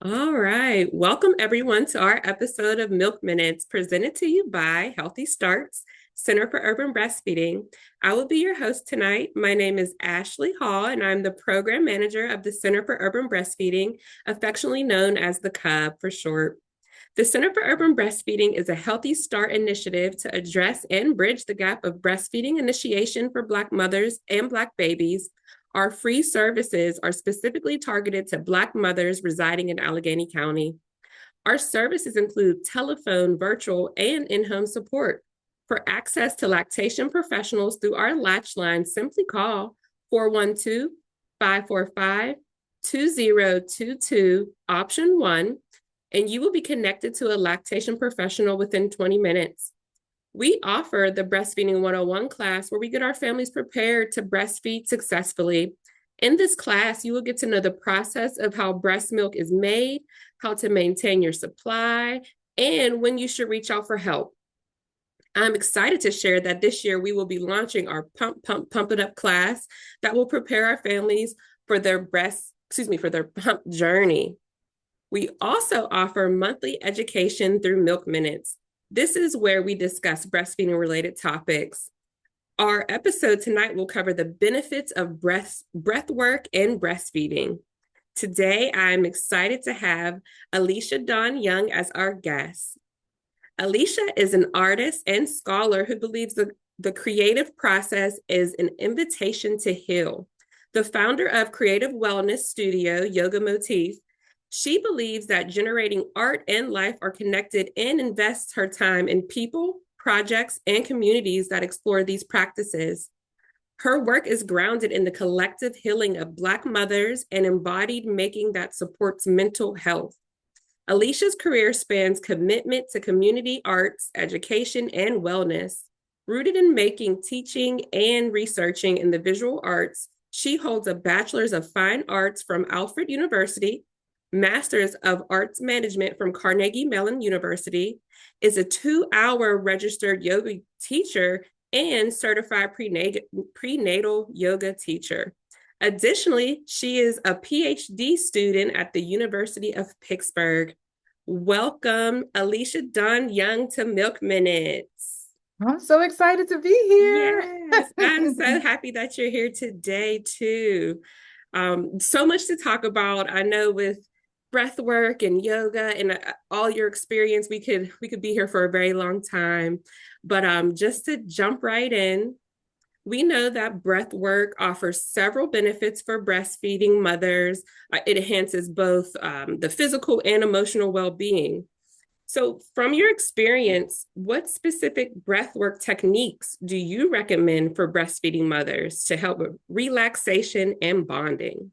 All right. Welcome everyone to our episode of Milk Minutes presented to you by Healthy Starts, Center for Urban Breastfeeding. I will be your host tonight. My name is Ashley Hall, and I'm the program manager of the Center for Urban Breastfeeding, affectionately known as the CUB for short. The Center for Urban Breastfeeding is a Healthy Start initiative to address and bridge the gap of breastfeeding initiation for Black mothers and Black babies. Our free services are specifically targeted to Black mothers residing in Allegheny County. Our services include telephone, virtual, and in home support. For access to lactation professionals through our latch line, simply call 412 545 2022, option 1, and you will be connected to a lactation professional within 20 minutes. We offer the Breastfeeding 101 class where we get our families prepared to breastfeed successfully. In this class, you will get to know the process of how breast milk is made, how to maintain your supply, and when you should reach out for help. I'm excited to share that this year we will be launching our Pump It Up class that will prepare our families for for their pump journey. We also offer monthly education through Milk Minutes. This is where we discuss breastfeeding related topics. Our episode tonight will cover the benefits of breathwork and breastfeeding. Today, I'm excited to have Alecia Dawn Young as our guest. Alecia is an artist and scholar who believes the creative process is an invitation to heal. The founder of creative wellness studio, YOGAMOTIF, she believes that generating art and life are connected and invests her time in people, projects, and communities that explore these practices. Her work is grounded in the collective healing of Black mothers and embodied making that supports mental health. Alecia's career spans commitment to community arts, education, and wellness. Rooted in making, teaching, and researching in the visual arts, she holds a Bachelor's of Fine Arts from Alfred University, Master's of Arts Management from Carnegie Mellon University, is a 2-hour registered yoga teacher, and certified prenatal yoga teacher. Additionally, she is a PhD student at the University of Pittsburgh. Welcome, Alecia Dawn Young, to Milk Minutes. I'm so excited to be here. Yes, I'm so happy that you're here today, too. So much to talk about. I know with breath work and yoga and all your experience, we could be here for a very long time. But just to jump right in, we know that breath work offers several benefits for breastfeeding mothers. It enhances both the physical and emotional well-being. So, from your experience, what specific breathwork techniques do you recommend for breastfeeding mothers to help with relaxation and bonding?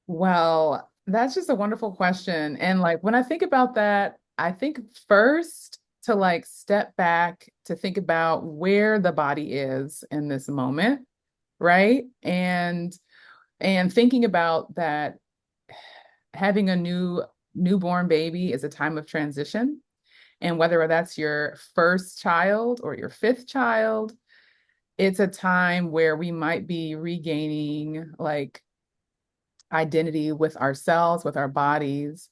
Well, that's just a wonderful question. And like when I think about that, I think first to like step back to think about where the body is in this moment, right? And thinking about that having a newborn baby is a time of transition. And whether that's your first child or your fifth child, it's a time where we might be regaining like identity with ourselves, with our bodies.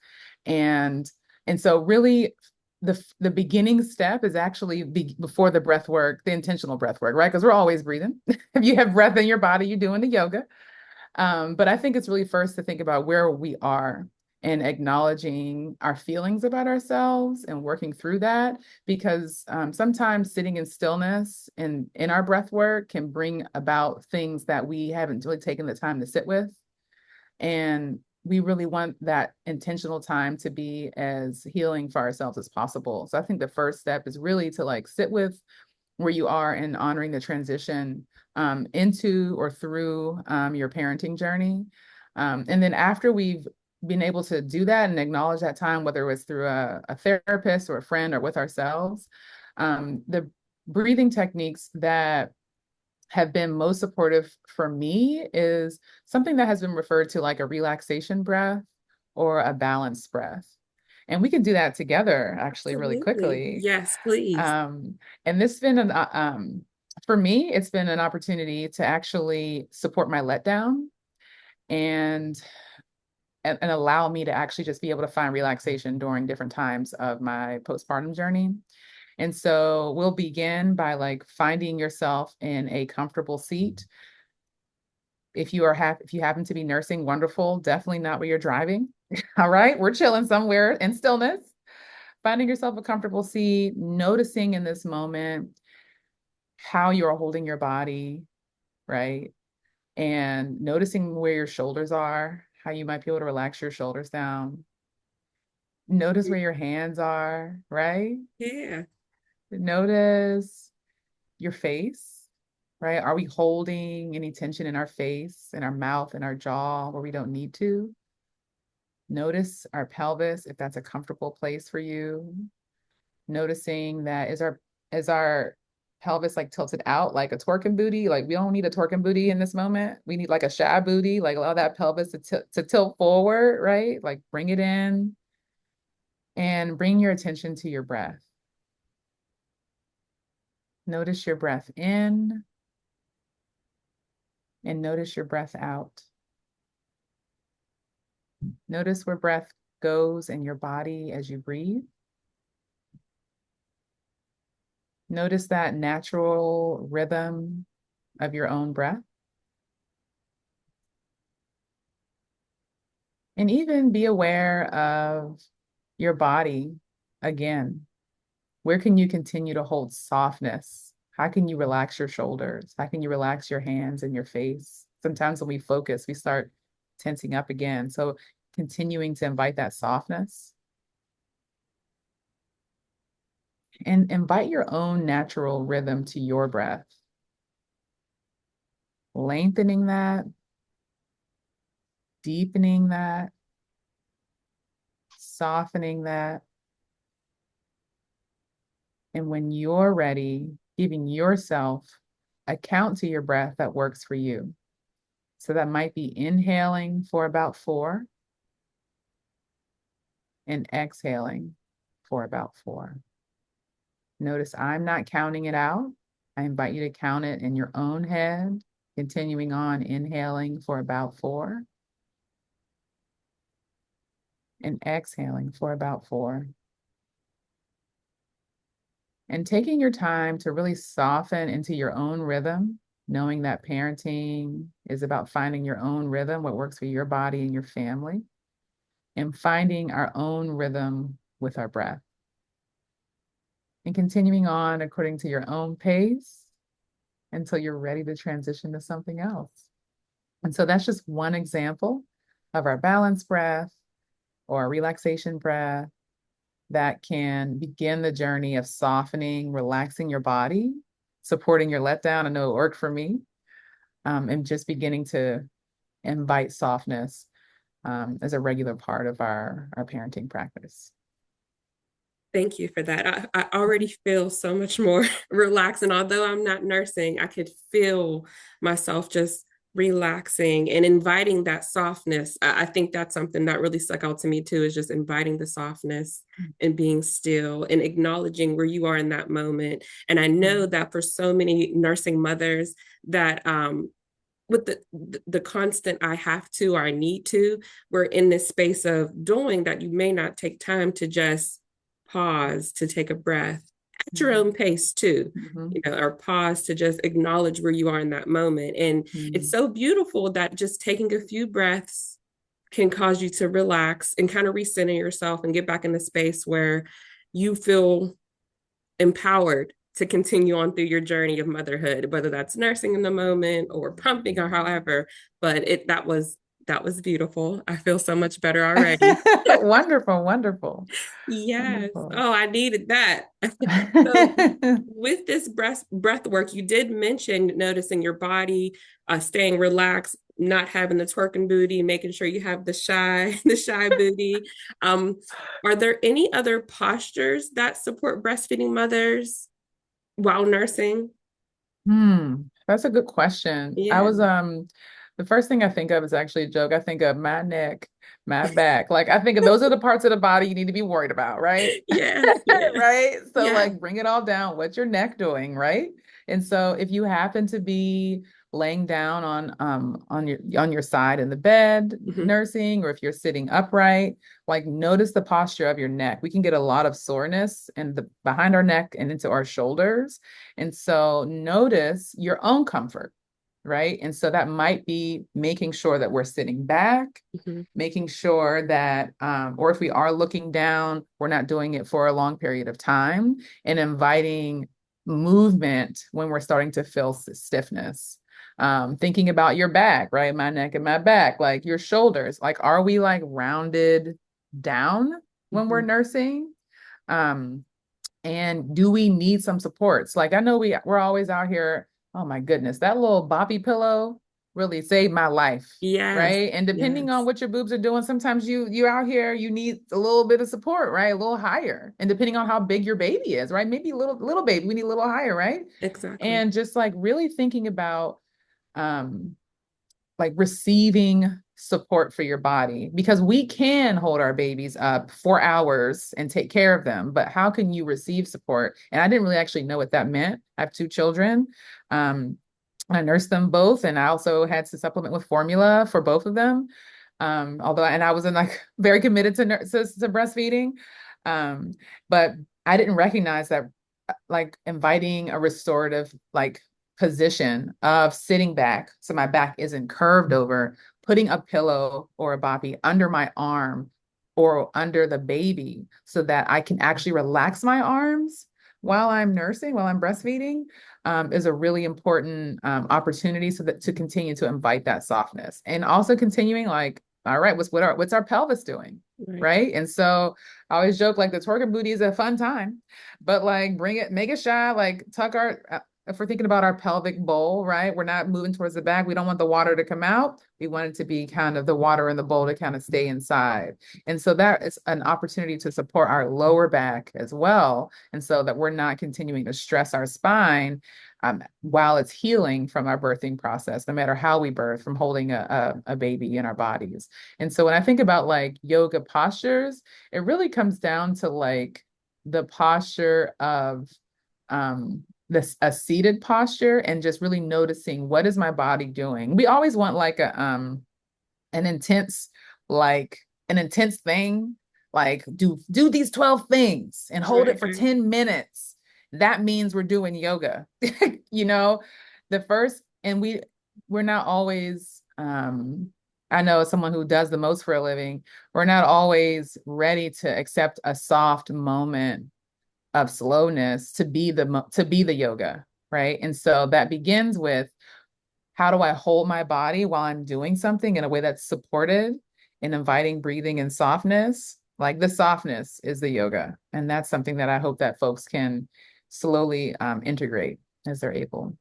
And and so really the beginning step is actually before the breath work, the intentional breath work, right? Because we're always breathing. If you have breath in your body, you're doing the yoga. But I think it's really first to think about where we are and acknowledging our feelings about ourselves and working through that because sometimes sitting in stillness and in our breath work can bring about things that we haven't really taken the time to sit with. And we really want that intentional time to be as healing for ourselves as possible. So I think the first step is really to like sit with where you are and honoring the transition into or through your parenting journey. And then after we've been able to do that and acknowledge that time, whether it was through a therapist or a friend or with ourselves, the breathing techniques that have been most supportive for me is something that has been referred to like a relaxation breath or a balanced breath. And we can do that together actually really Absolutely. quickly. Yes, please. Um, and this has been for me, it's been an opportunity to actually support my letdown. And and allow me to actually just be able to find relaxation during different times of my postpartum journey. And so we'll begin by like finding yourself in a comfortable seat. If you happen to be nursing, wonderful. Definitely not where you're driving. All right, we're chilling somewhere in stillness. Finding yourself a comfortable seat, noticing in this moment how you're holding your body, right? And noticing where your shoulders are, how you might be able to relax your shoulders down. Notice where your hands are, right? Yeah. Notice your face, right? Are we holding any tension in our face, in our mouth, in our jaw where we don't need to? Notice our pelvis, if that's a comfortable place for you. Noticing that is our pelvis like tilted out like a twerking booty? Like we don't need a twerking booty in this moment. We need like a shy booty, like allow that pelvis to tilt forward, right? Like bring it in and bring your attention to your breath. Notice your breath in and notice your breath out. Notice where breath goes in your body as you breathe. Notice that natural rhythm of your own breath. And even be aware of your body again. Where can you continue to hold softness? How can you relax your shoulders? How can you relax your hands and your face? Sometimes when we focus, we start tensing up again. So continuing to invite that softness and invite your own natural rhythm to your breath. Lengthening that, deepening that, softening that. And when you're ready, giving yourself a count to your breath that works for you. So that might be inhaling for about 4 and exhaling for about 4. Notice I'm not counting it out. I invite you to count it in your own head, continuing on inhaling for about 4 and exhaling for about 4. And taking your time to really soften into your own rhythm, knowing that parenting is about finding your own rhythm, what works for your body and your family, and finding our own rhythm with our breath. And continuing on according to your own pace until you're ready to transition to something else. And so that's just one example of our balance breath or relaxation breath that can begin the journey of softening, relaxing your body, supporting your letdown. I know it worked for me. And just beginning to invite softness as a regular part of our parenting practice. Thank you for that. I already feel so much more relaxed. And although I'm not nursing, I could feel myself just relaxing and inviting that softness. I think that's something that really stuck out to me too, is just inviting the softness and being still and acknowledging where you are in that moment. And I know that for so many nursing mothers that with the constant I have to or I need to, we're in this space of doing that you may not take time to just pause to take a breath at your own pace too, or pause to just acknowledge where you are in that moment. And it's so beautiful that just taking a few breaths can cause you to relax and kind of recenter yourself and get back in the space where you feel empowered to continue on through your journey of motherhood, whether that's nursing in the moment or pumping or however. But that was beautiful. I feel so much better already. Wonderful, wonderful, Yes. wonderful. Oh, I needed that. So with this breath work, you did mention noticing your body, staying relaxed, not having the twerking booty, making sure you have the shy, the shy booty. Are there any other postures that support breastfeeding mothers while nursing? That's a good question. I Yeah. was The first thing I think of is actually a joke. I think of my neck, my back. Like I think of those are the parts of the body you need to be worried about, right? Yeah, yeah, Right? So yeah. like bring it all down. What's your neck doing, right? And so if you happen to be laying down on your side in the bed Hmm. nursing, or if you're sitting upright, like notice the posture of your neck. We can get a lot of soreness in the behind our neck and into our shoulders. And so notice your own comfort, right? And so that might be making sure that we're sitting back, Hmm. making sure that, or if we are looking down, we're not doing it for a long period of time, and inviting movement when we're starting to feel stiffness. Thinking about your back, right? My neck and my back, like your shoulders, like, are we like rounded down when we're Hmm. nursing? Um, and do we need some supports? Like I know we're always out here. Oh my goodness, that little boppy pillow really saved my life, Yes, right? And depending on yes, what your boobs are doing, sometimes you out here you need a little bit of support, right? A little higher, and depending on how big your baby is, right? Maybe little baby, we need a little higher, right? exactly. And just like really thinking about um like receiving support for your body, because we can hold our babies up for hours and take care of them, but how can you receive support? And I didn't really actually know what that meant. I have two children. um, I nursed them both, and I also had to supplement with formula for both of them. Although, and I wasn't like very committed to breastfeeding. um, but I didn't recognize that like inviting a restorative like position of sitting back so my back isn't curved over, putting a pillow or a boppy under my arm or under the baby so that I can actually relax my arms while I'm nursing, while I'm breastfeeding, is a really important opportunity so that to continue to invite that softness, and also continuing like, all right, what's our pelvis doing, Right. right? And so I always joke like the twerking booty is a fun time, but like bring it, make it shy, like tuck our, if we're thinking about our pelvic bowl, right? We're not moving towards the back. We don't want the water to come out. We want it to be kind of the water in the bowl to kind of stay inside. And so that is an opportunity to support our lower back as well. And so that we're not continuing to stress our spine while it's healing from our birthing process, no matter how we birth, from holding a baby in our bodies. And so when I think about like yoga postures, it really comes down to like the posture of this a seated posture, and just really noticing what is my body doing. We always want like an intense like an intense thing, like do these 12 things and hold Right, it for right. 10 minutes. That means we're doing yoga. you know, the first, and we're not always I know as someone who does the most for a living, we're not always ready to accept a soft moment of slowness to be the yoga, right? And so that begins with, how do I hold my body while I'm doing something in a way that's supported and inviting breathing and softness? Like the softness is the yoga, and that's something that I hope that folks can slowly integrate as they're able.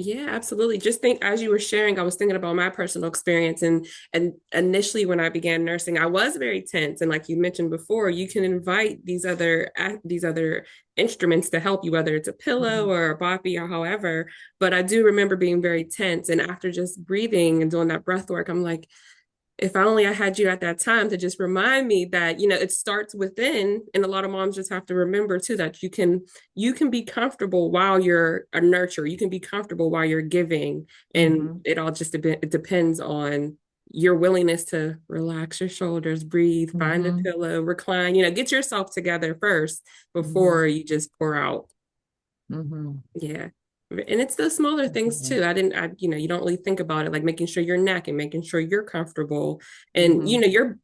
Yeah, absolutely. Just think as you were sharing, I was thinking about my personal experience and initially when I began nursing, I was very tense. And like you mentioned before, you can invite these other instruments to help you, whether it's a pillow Mhm. or a boppy or however. But I do remember being very tense. And after just breathing and doing that breath work, I'm like, if only I had you at that time to just remind me that, it starts within. And a lot of moms just have to remember too that you can be comfortable while you're a nurturer. You can be comfortable while you're giving. And Mhm. it all just it depends on your willingness to relax your shoulders, breathe, find a Mhm. pillow, recline, get yourself together first before Mhm. you just pour out. Mhm. Yeah. And it's the smaller things too. You don't really think about it, like making sure your neck and making sure you're comfortable. And Mhm.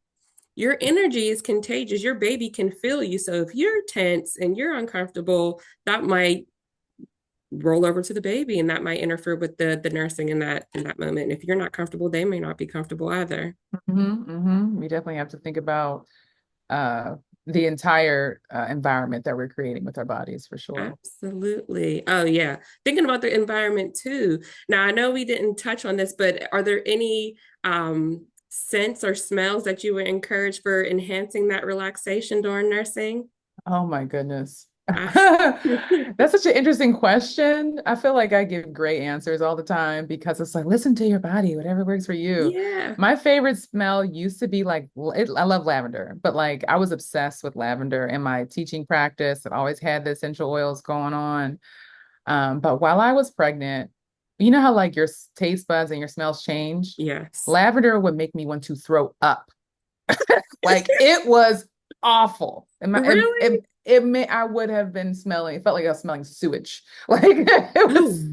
your energy is contagious. Your baby can feel you. So if you're tense and you're uncomfortable, that might roll over to the baby and that might interfere with the nursing in that moment. And if you're not comfortable, they may not be comfortable either. Mhm. Mhm. We definitely have to think about uh the entire environment that we're creating with our bodies for sure. Absolutely. Oh, yeah. Thinking about the environment too. Now, I know we didn't touch on this, but are there any scents or smells that you would encourage for enhancing that relaxation during nursing? Oh my goodness. I- That's such an interesting question. I feel like I give great answers all the time because it's like, listen to your body, whatever works for you. yeah. My favorite smell used to be like, I love lavender, but like I was obsessed with lavender in my teaching practice. I always had the essential oils going on. But while I was pregnant, you know how like your taste buds and your smells change? Yes. Lavender would make me want to throw up. Like it was awful. Really? I would have been smelling, it felt like I was smelling sewage. Like it Oh, was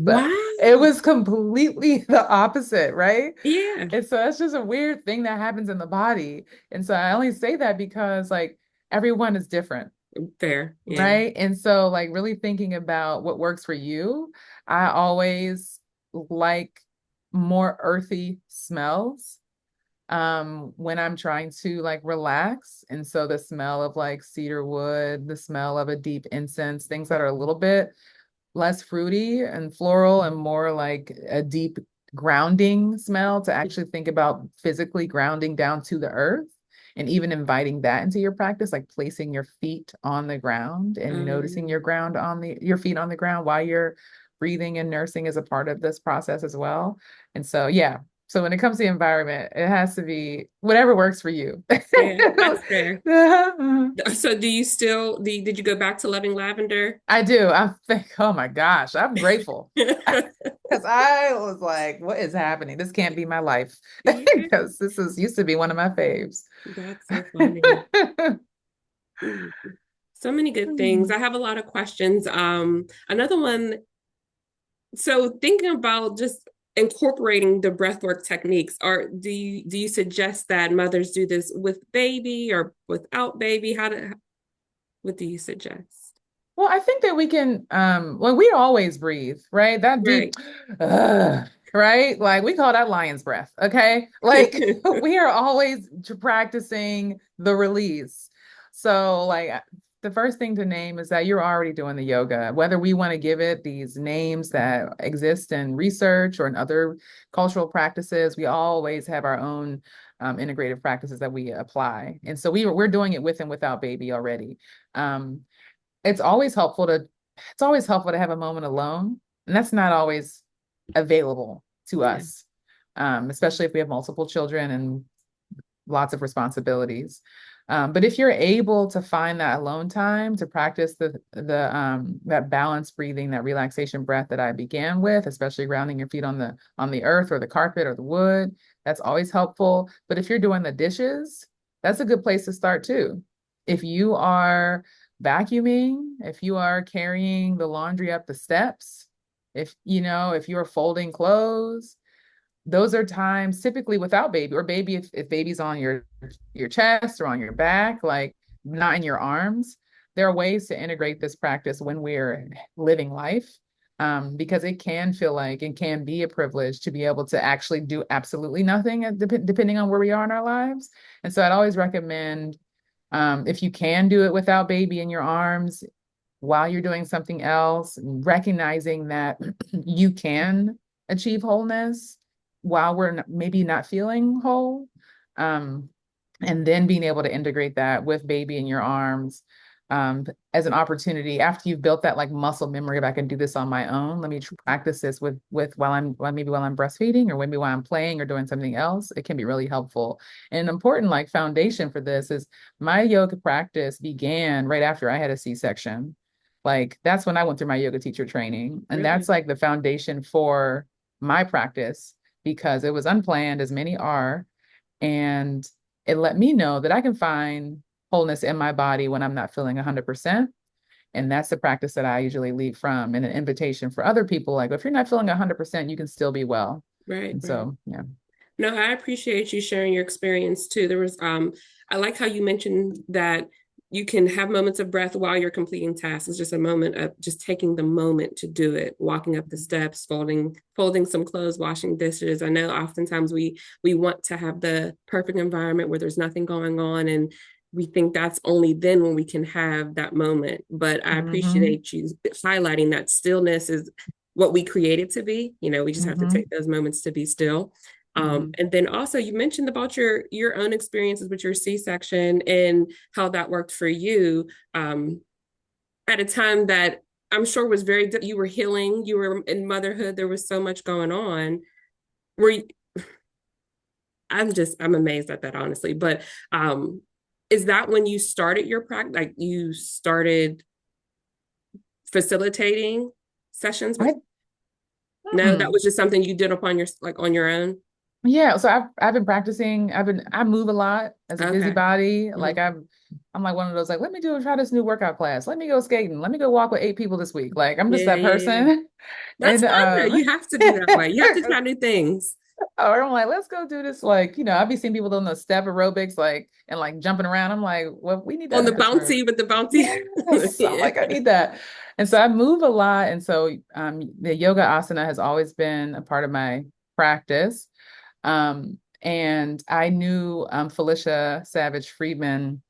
it wow. was completely the opposite, right? Yeah. And so that's just a weird thing that happens in the body. And so I only say that because like everyone is different, Fair. Yeah. right? And so like really thinking about what works for you, I always like more earthy smells when I'm trying to like relax. And so the smell of like cedar wood, the smell of a deep incense, things that are a little bit less fruity and floral and more like a deep grounding smell to actually think about physically grounding down to the earth. And even inviting that into your practice, like placing your feet on the ground and noticing Um, your feet on the ground while you're breathing and nursing is a part of this process as well. And so, yeah, so when it comes to the environment, it has to be whatever works for you. yeah, that's fair. So do you still did you go back to loving lavender? I do. I think, oh my gosh, I'm grateful. Because I was like, what is happening? This can't be my life. Yeah, Because this is used to be one of my faves. that's so funny. Mm. So many good things. I have a lot of questions. Another one, so thinking about just incorporating the breathwork techniques, or do you suggest that mothers do this with baby or without baby? What do you suggest? Well, I think that we can, well, we always breathe, right? That deep, Right. right? Like we call that lion's breath, okay? Like we are always practicing the release. So, like, the first thing to name is that you're already doing the yoga, whether we want to give it these names that exist in research or in other cultural practices, we always have our own integrative practices that we apply. And so we're doing it with and without baby already. Um, it's always helpful to it's always helpful to have a moment alone, and that's not always available to Yeah. us, especially if we have multiple children and lots of responsibilities. But if you're able to find that alone time to practice the that balanced breathing, that relaxation breath that I began with, especially grounding your feet on the earth or the carpet or the wood, that's always helpful. But if you're doing the dishes, that's a good place to start too. If you are vacuuming, if you are carrying the laundry up the steps, if you are folding clothes, those are times typically without baby or baby if baby's on your chest or on your back, like not in your arms. There are ways to integrate this practice when we're living life, because it can feel like it can be a privilege to be able to actually do absolutely nothing depending on where we are in our lives. And so I'd always recommend, if you can do it without baby in your arms while you're doing something else, recognizing that you can achieve wholeness while we're maybe not feeling whole. Um, and then being able to integrate that with baby in your arms, as an opportunity after you've built that like muscle memory of I can do this on my own. Let me practice this with while I'm breastfeeding or maybe while I'm playing or doing something else. It can be really helpful. And an important like foundation for this is my yoga practice began right after I had a C-section. Like that's when I went through my yoga teacher training, and Really? that's like the foundation for my practice because it was unplanned, as many are, and it let me know that I can find wholeness in my body when I'm not feeling 100%. And that's the practice that I usually lead from, and an invitation for other people. Like, if you're not feeling 100%, you can still be well. Right, And right. so, yeah. No, I appreciate you sharing your experience too. I like how you mentioned that you can have moments of breath while you're completing tasks. It's just a moment of just taking the moment to do it, walking up the steps, folding some clothes, washing dishes. I know oftentimes we want to have the perfect environment where there's nothing going on, and we think that's only then when we can have that moment. But I Mm-hmm. appreciate you highlighting that stillness is what we create it to be. We just have to Mm-hmm. take those moments to be still. Mm-hmm. And then also you mentioned about your own experiences with your C-section and how that worked for you. had a time that I'm sure was you were healing, you were in motherhood, there was so much going on. Were you, I'm amazed at that, honestly. But is that when you started your practice? Like you started facilitating sessions with? I, No, that hmm. was just something you did upon your like on your own. Yeah, so I've been practicing. I move a lot as a Okay. busybody. Like Hmm. I'm like one of those like, let me try this new workout class. Let me go skating. Let me go walk with 8 people this week. Like I'm just that Yeah. person. That's And fun though. You have to be that way. You have to try new things. or I'm like, let's go do this. Like, I'll be seeing people doing the step aerobics, like, and like jumping around. I'm like, well, we need On that the in Pittsburgh. bouncy with the bouncy. Yes. I'm Yeah. like, I need that. And so I move a lot. And so the yoga asana has always been a part of my practice. And I knew Felicia Savage Friedman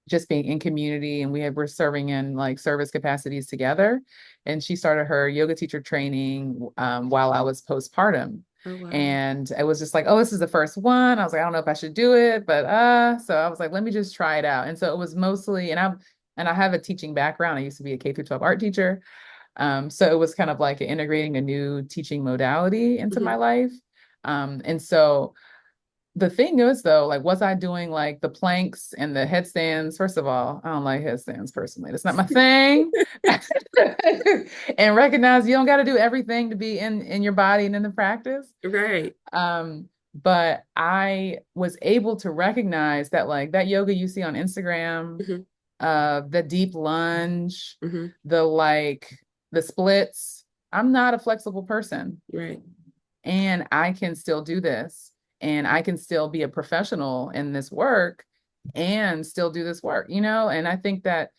just being in community, and were serving in like service capacities together. And she started her yoga teacher training while I was postpartum. Oh wow. And it was just like, oh, this is the first one. I was like, I don't know if I should do it, but so I was like, let me just try it out. And so it was mostly, and I have a teaching background. I used to be a K through 12 art teacher. So it was kind of like integrating a new teaching modality into my Hmm. life. And so the thing is though, like, was I doing like the planks and the headstands? First of all, I don't like headstands personally. That's not my thing. And recognize you don't got to do everything to be in your body and in the practice. Right. But I was able to recognize that like that yoga you see on Instagram, Hmm. the deep lunge, Hmm. the splits. I'm not a flexible person, Right. and I can still do this, and I can still be a professional in this work and still do this work, And I think that,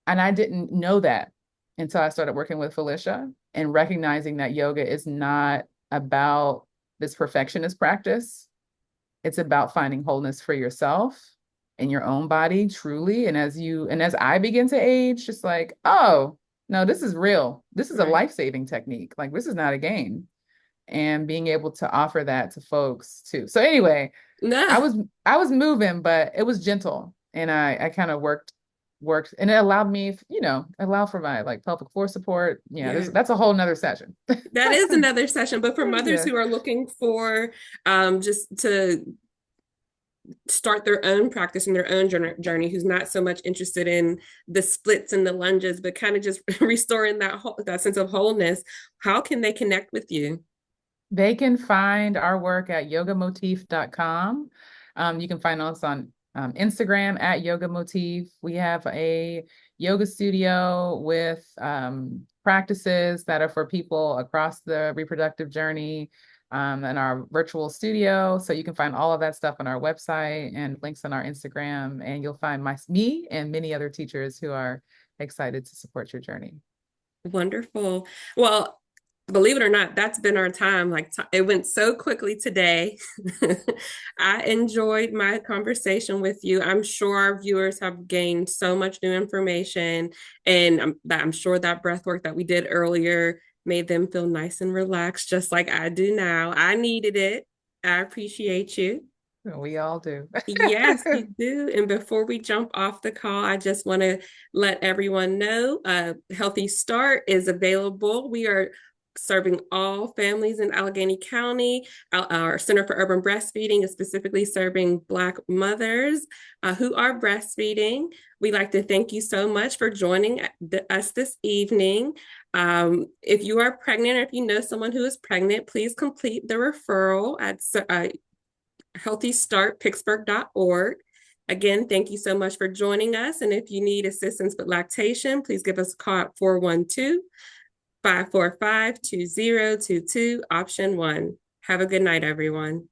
and I didn't know that until I started working with Felicia and recognizing that yoga is not about this perfectionist practice. It's about finding wholeness for yourself in your own body, truly. And as I begin to age, just like, oh, no, this is real. This is a Right. life-saving technique. Like, this is not a game. And being able to offer that to folks too. So anyway, I No. was I was moving, but it was gentle. And I kind of worked, and it allowed me, allow for my like pelvic floor support. Yeah, Yeah. that's a whole nother session. That is another session, but for mothers Yeah. who are looking for just to start their own practice and their own journey, who's not so much interested in the splits and the lunges, but kind of just restoring that sense of wholeness, how can they connect with you? They can find our work at yogamotif.com. You can find us on Instagram at yogamotif. We have a yoga studio with practices that are for people across the reproductive journey, and our virtual studio. So you can find all of that stuff on our website and links on our Instagram, and you'll find me and many other teachers who are excited to support your journey. Wonderful. Well, believe it or not, that's been our time. Like it went so quickly today. I enjoyed my conversation with you. I'm sure our viewers have gained so much new information, and I'm sure that breath work that we did earlier made them feel nice and relaxed, just like I do now. I needed it. I appreciate you. We all do. Yes, you do. And before we jump off the call, I just want to let everyone know Healthy Start is available. We are serving all families in Allegheny County. Our Center for Urban Breastfeeding is specifically serving Black mothers who are breastfeeding. We'd like to thank you so much for joining us this evening. If you are pregnant or if you know someone who is pregnant, please complete the referral at healthystartpittsburgh.org. Again, thank you so much for joining us. And if you need assistance with lactation, please give us a call at 412-545-2022, option 1. Have a good night, everyone.